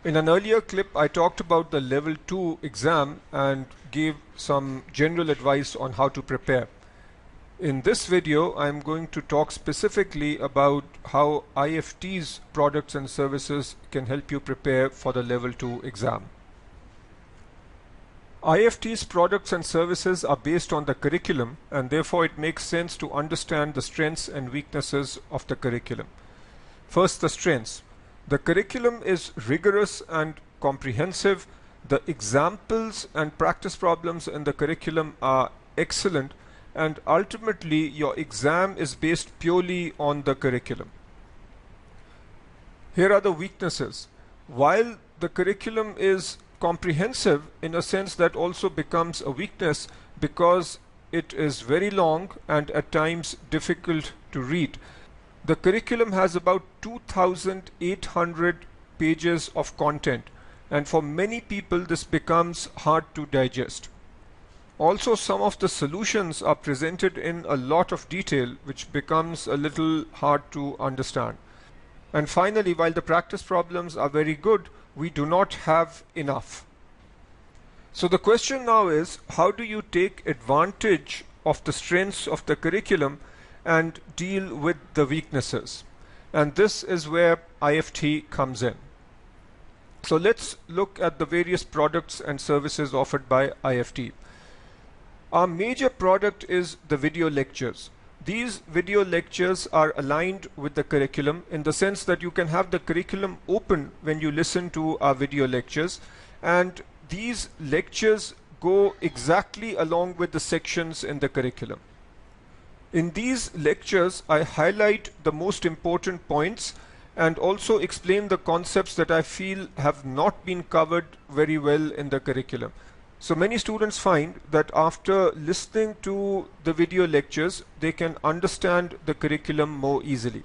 In an earlier clip, I talked about the Level 2 exam and gave some general advice on how to prepare. In this video, I'm going to talk specifically about how IFT's products and services can help you prepare for the Level 2 exam. IFT's products and services are based on the curriculum, and therefore it makes sense to understand the strengths and weaknesses of the curriculum. First, the strengths. The curriculum is rigorous and comprehensive. The examples and practice problems in the curriculum are excellent, and ultimately your exam is based purely on the curriculum. Here are the weaknesses. While the curriculum is comprehensive, in a sense that also becomes a weakness because it is very long and at times difficult to read. The curriculum has about 2,800 pages of content, and for many people this becomes hard to digest. Also, some of the solutions are presented in a lot of detail, which becomes a little hard to understand. And finally, while the practice problems are very good, we do not have enough. So the question now is, how do you take advantage of the strengths of the curriculum and deal with the weaknesses? And this is where IFT comes in. So let's look at the various products and services offered by IFT. Our major product is the video lectures. These video lectures are aligned with the curriculum in the sense that you can have the curriculum open when you listen to our video lectures, and these lectures go exactly along with the sections in the curriculum. In these lectures, I highlight the most important points and also explain the concepts that I feel have not been covered very well in the curriculum. So many students find that after listening to the video lectures, they can understand the curriculum more easily.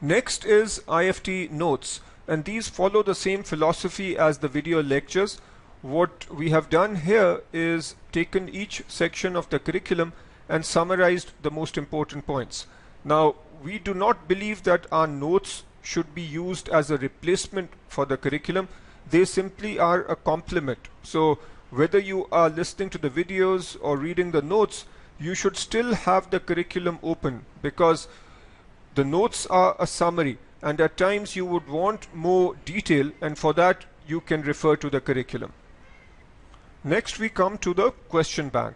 Next is IFT notes, and these follow the same philosophy as the video lectures. What we have done here is taken each section of the curriculum and summarized the most important points. Now, we do not believe that our notes should be used as a replacement for the curriculum. They simply are a complement. So whether you are listening to the videos or reading the notes, you should still have the curriculum open, because the notes are a summary and at times you would want more detail, and for that you can refer to the curriculum. Next, we come to the question bank.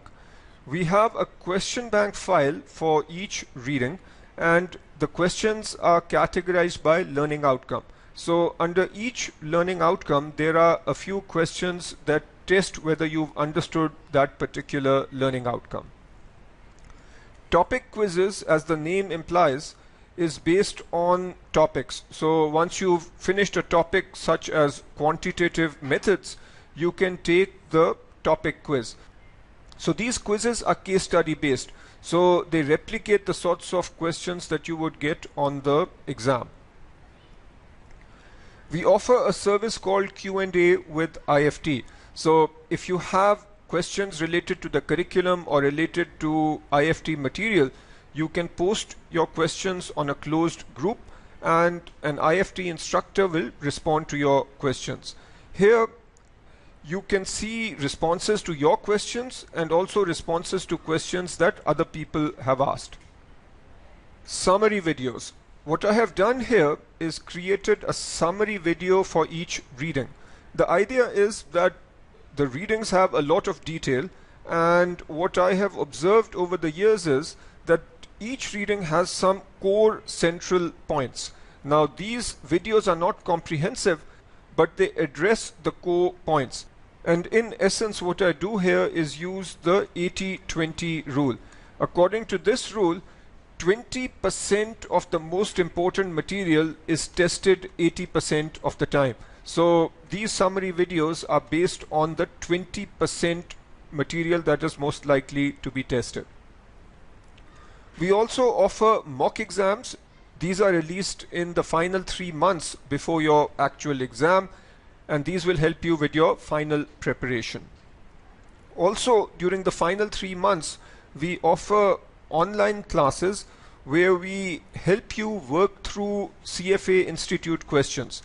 We have a question bank file for each reading, and the questions are categorized by learning outcome. So under each learning outcome, there are a few questions that test whether you've understood that particular learning outcome. Topic quizzes, as the name implies, is based on topics. So once you've finished a topic such as quantitative methods, you can take the topic quiz. So these quizzes are case study based. So they replicate the sorts of questions that you would get on the exam. We offer a service called Q&A with IFT. So if you have questions related to the curriculum or related to IFT material, you can post your questions on a closed group and an IFT instructor will respond to your questions. Here you can see responses to your questions and also responses to questions that other people have asked. Summary videos. What I have done here is created a summary video for each reading. The idea is that the readings have a lot of detail, and what I have observed over the years is that each reading has some core central points. Now these videos are not comprehensive, but they address the core points. And in essence, what I do here is use the 80-20 rule. According to this rule, 20% of the most important material is tested 80% of the time. So these summary videos are based on the 20% material that is most likely to be tested. We also offer mock exams. These are released in the final 3 months before your actual exam, and these will help you with your final preparation. Also, during the final 3 months, we offer online classes where we help you work through CFA Institute questions.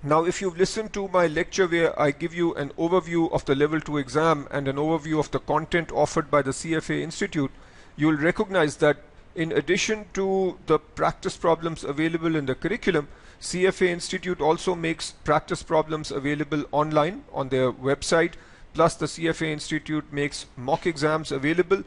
Now, if you've listened to my lecture where I give you an overview of the Level 2 exam and an overview of the content offered by the CFA Institute, you'll recognize that in addition to the practice problems available in the curriculum, CFA Institute also makes practice problems available online on their website. Plus, the CFA Institute makes mock exams available.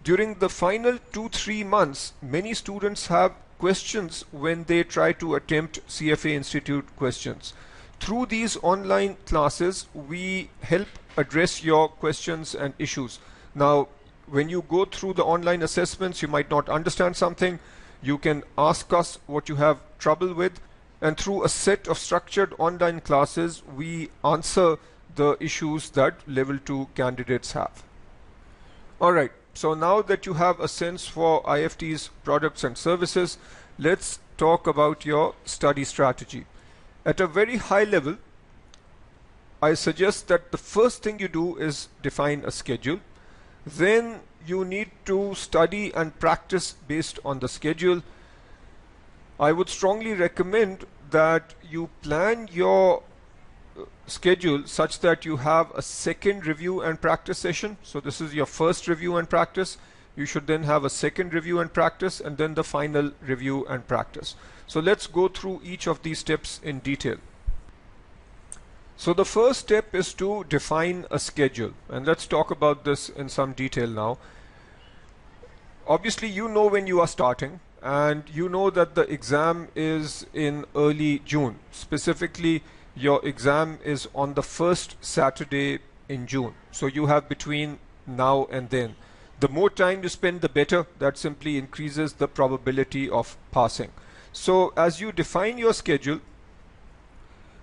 During the final 2-3 months, many students have questions when they try to attempt CFA Institute questions. Through these online classes, we help address your questions and issues. Now, when you go through the online assessments, you might not understand something. You can ask us what you have trouble with, and through a set of structured online classes, we answer the issues that Level 2 candidates have. Alright, so now that you have a sense for IFT's products and services, let's talk about your study strategy. At a very high level, I suggest that the first thing you do is define a schedule. Then you need to study and practice based on the schedule. I would strongly recommend that you plan your schedule such that you have a second review and practice session. So this is your first review and practice. You should then have a second review and practice, and then the final review and practice. So let's go through each of these steps in detail. So the first step is to define a schedule, and let's talk about this in some detail now. Obviously, you know when you are starting, and you know that the exam is in early June. Specifically, your exam is on the first Saturday in June. So you have between now and then. The more time you spend, the better. That simply increases the probability of passing. So as you define your schedule,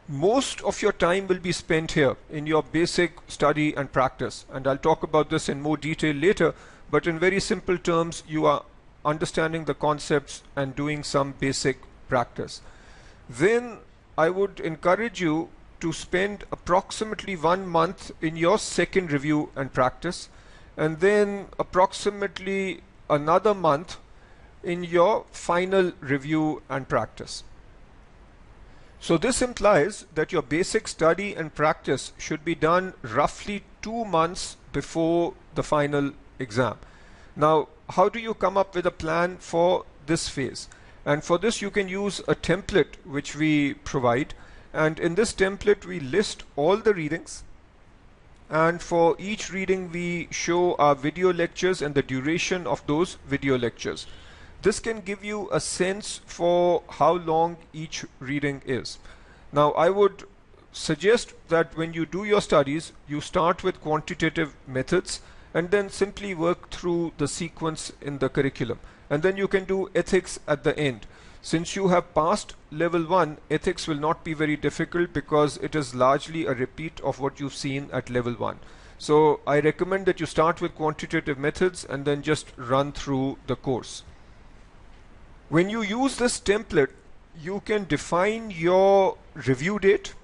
most of your time will be spent here in your basic study and practice. And I'll talk about this in more detail later, but in very simple terms, you are understanding the concepts and doing some basic practice. Then I would encourage you to spend approximately 1 month in your second review and practice, and then approximately another month in your final review and practice. So this implies that your basic study and practice should be done roughly 2 months before the final exam. Now, how do you come up with a plan for this phase? And for this, you can use a template which we provide. And in this template, we list all the readings. And for each reading, we show our video lectures and the duration of those video lectures. This can give you a sense for how long each reading is. Now, I would suggest that when you do your studies, you start with quantitative methods and then simply work through the sequence in the curriculum. And then you can do ethics at the end. Since you have passed level 1, ethics will not be very difficult because it is largely a repeat of what you've seen at level 1. So I recommend that you start with quantitative methods and then just run through the course. When you use this template, you can define your review date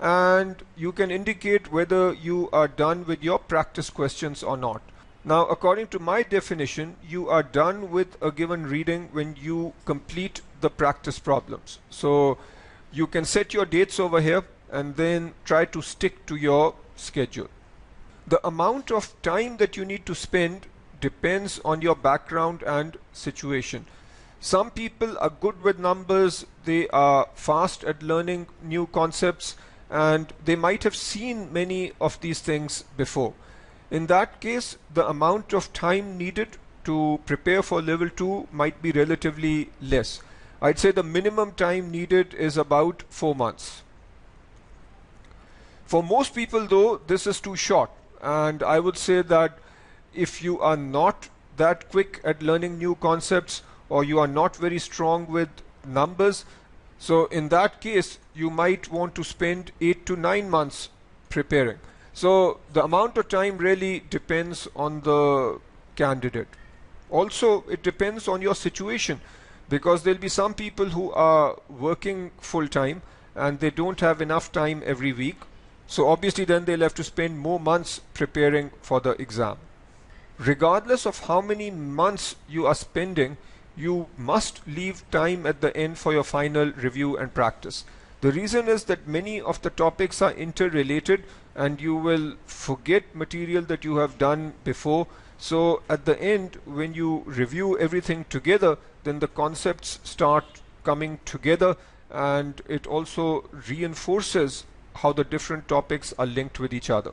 and you can indicate whether you are done with your practice questions or not. Now, according to my definition, you are done with a given reading when you complete the practice problems. So you can set your dates over here and then try to stick to your schedule. The amount of time that you need to spend depends on your background and situation. Some people are good with numbers, they are fast at learning new concepts, and they might have seen many of these things before. In that case, the amount of time needed to prepare for level 2 might be relatively less. I'd say the minimum time needed is about 4 months. For most people though, this is too short, and I would say that if you are not that quick at learning new concepts or you are not very strong with numbers, so in that case you might want to spend 8 to 9 months preparing. So the amount of time really depends on the candidate. Also, it depends on your situation, because there'll be some people who are working full-time and they don't have enough time every week. So obviously then they'll have to spend more months preparing for the exam. Regardless of how many months you are spending, you must leave time at the end for your final review and practice. The reason is that many of the topics are interrelated and you will forget material that you have done before. So at the end, when you review everything together, then the concepts start coming together, and it also reinforces how the different topics are linked with each other.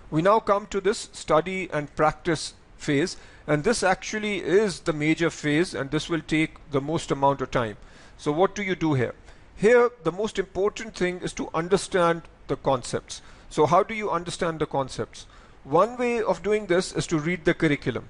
We now come to this study and practice phase, and this actually is the major phase, and this will take the most amount of time. So what do you do here? Here, the most important thing is to understand the concepts. So how do you understand the concepts? One way of doing this is to read the curriculum.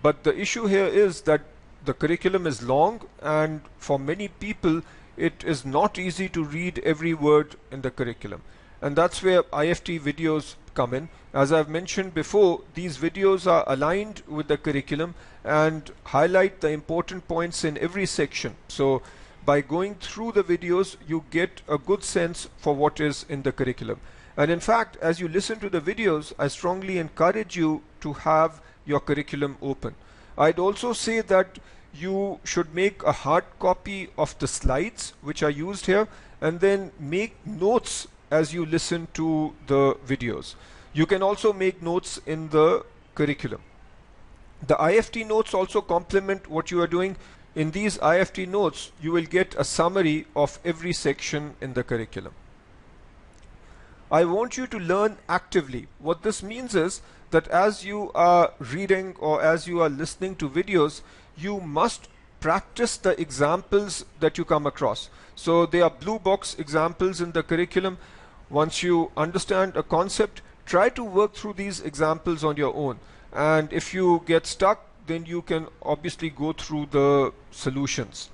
But the issue here is that the curriculum is long, and for many people, it is not easy to read every word in the curriculum. And that's where IFT videos come in. As I've mentioned before, these videos are aligned with the curriculum and highlight the important points in every section. So by going through the videos, you get a good sense for what is in the curriculum. And in fact, as you listen to the videos, I strongly encourage you to have your curriculum open. I'd also say that you should make a hard copy of the slides which are used here, and then make notes as you listen to the videos. You can also make notes in the curriculum. The IFT notes also complement what you are doing. In these IFT notes, you will get a summary of every section in the curriculum. I want you to learn actively. What this means is that as you are reading or as you are listening to videos, you must practice the examples that you come across. So there are blue box examples in the curriculum. Once you understand a concept, try to work through these examples on your own. And if you get stuck, then you can obviously go through the solutions.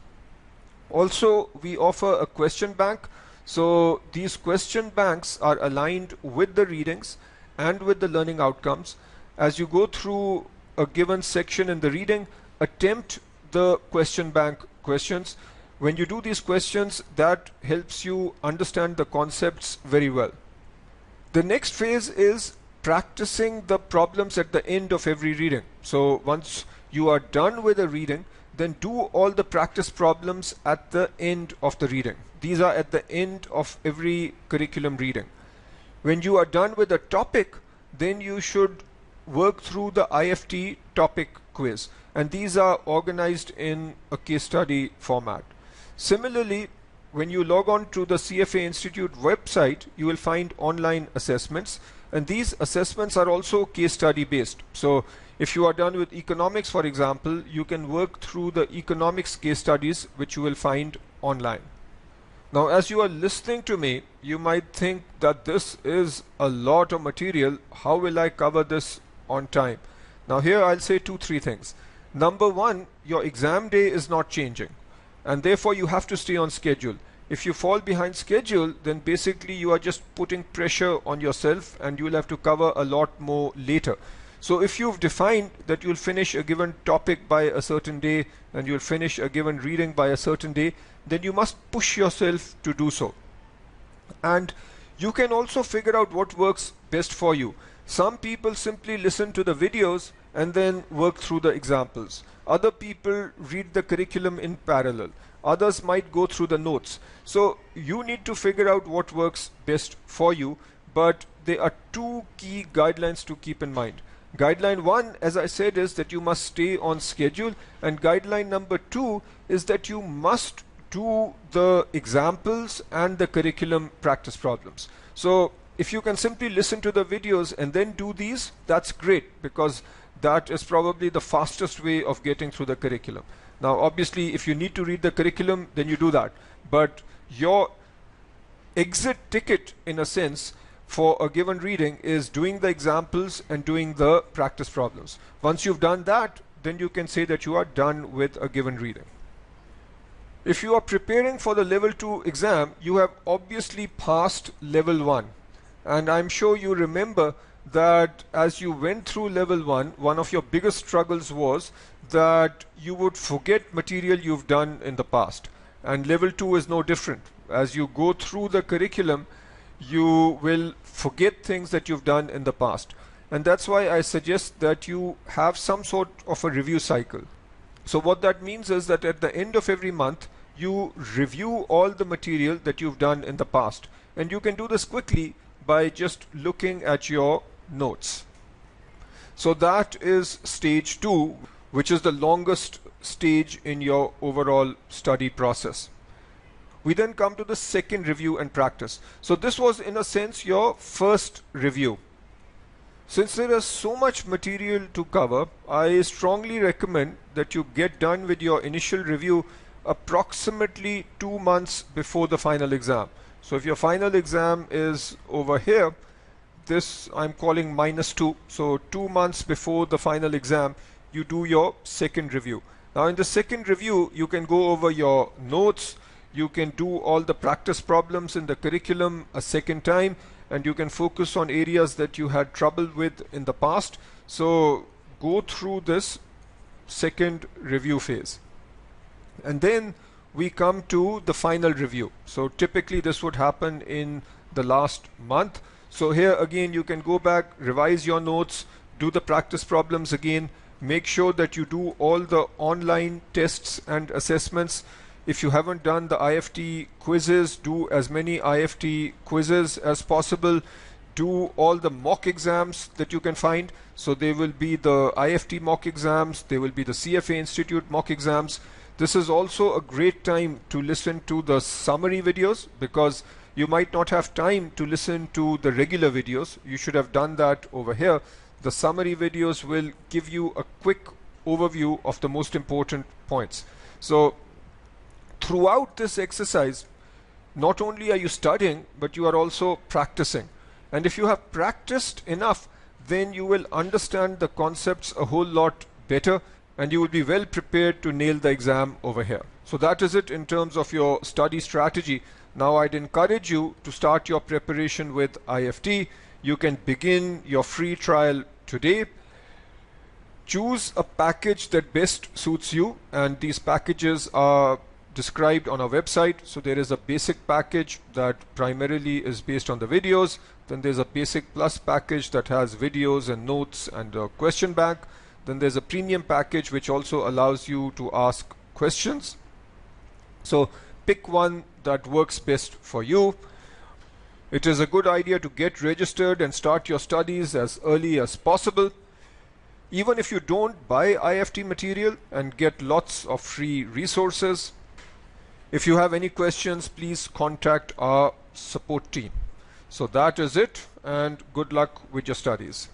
Also, we offer a question bank. So these question banks are aligned with the readings and with the learning outcomes. As you go through a given section in the reading, attempt the question bank questions. When you do these questions, that helps you understand the concepts very well. The next phase is practicing the problems at the end of every reading. So once you are done with a reading, then do all the practice problems at the end of the reading. These are at the end of every curriculum reading. When you are done with a topic, then you should work through the IFT topic quiz, and these are organized in a case study format. Similarly, when you log on to the CFA Institute website, you will find online assessments, and these assessments are also case study based. So if you are done with economics, for example, you can work through the economics case studies which you will find online. Now, as you are listening to me, you might think that this is a lot of material. How will I cover this on time? Now here I'll say 2-3 things. Number one, your exam day is not changing, and therefore you have to stay on schedule. If you fall behind schedule, then basically you are just putting pressure on yourself, and you will have to cover a lot more later. So if you've defined that you'll finish a given topic by a certain day and you'll finish a given reading by a certain day, then you must push yourself to do so. And you can also figure out what works best for you. Some people simply listen to the videos and then work through the examples. Other people read the curriculum in parallel. Others might go through the notes. So you need to figure out what works best for you, but there are 2 key guidelines to keep in mind. Guideline 1, as I said, is that you must stay on schedule, and guideline number 2 is that you must do the examples and the curriculum practice problems. So if you can simply listen to the videos and then do these, that's great, because that is probably the fastest way of getting through the curriculum. Now obviously if you need to read the curriculum, then you do that, but your exit ticket in a sense for a given reading is doing the examples and doing the practice problems. Once you've done that, then you can say that you are done with a given reading. If you are preparing for the level 2 exam, you have obviously passed level 1, and I'm sure you remember that as you went through level 1, one of your biggest struggles was that you would forget material you've done in the past, and level 2 is no different. As you go through the curriculum, you will forget things that you've done in the past, and that's why I suggest that you have some sort of a review cycle. So what that means is that at the end of every month you review all the material that you've done in the past. And you can do this quickly by just looking at your notes. So that is stage 2, which is the longest stage in your overall study process. We then come to the second review and practice. So this was, in a sense, your first review. Since there is so much material to cover, I strongly recommend that you get done with your initial review approximately 2 months before the final exam. So if your final exam is over here, this I'm calling -2. So 2 months before the final exam, you do your second review. Now in the second review, you can go over your notes, you can do all the practice problems in the curriculum a second time, and you can focus on areas that you had trouble with in the past. So go through this second review phase. And then we come to the final review. So typically this would happen in the last month. So here again, you can go back, revise your notes, do the practice problems again, make sure that you do all the online tests and assessments. If you haven't done the IFT quizzes, do as many IFT quizzes as possible. Do all the mock exams that you can find. So there will be the IFT mock exams, there will be the CFA Institute mock exams. This is also a great time to listen to the summary videos, because you might not have time to listen to the regular videos. You should have done that over here. The summary videos will give you a quick overview of the most important points. So throughout this exercise, not only are you studying, but you are also practicing. And if you have practiced enough, then you will understand the concepts a whole lot better, and you will be well prepared to nail the exam over here. So that is it in terms of your study strategy. Now I'd encourage you to start your preparation with IFT. You can begin your free trial today. Choose a package that best suits you, and these packages are described on our website. So there is a basic package that primarily is based on the videos. Then there's a basic plus package that has videos and notes and a question bank. Then there's a premium package which also allows you to ask questions. So pick one that works best for you. It is a good idea to get registered and start your studies as early as possible. Even if you don't buy IFT material, and get lots of free resources. If you have any questions, please contact our support team. So that is it, and good luck with your studies.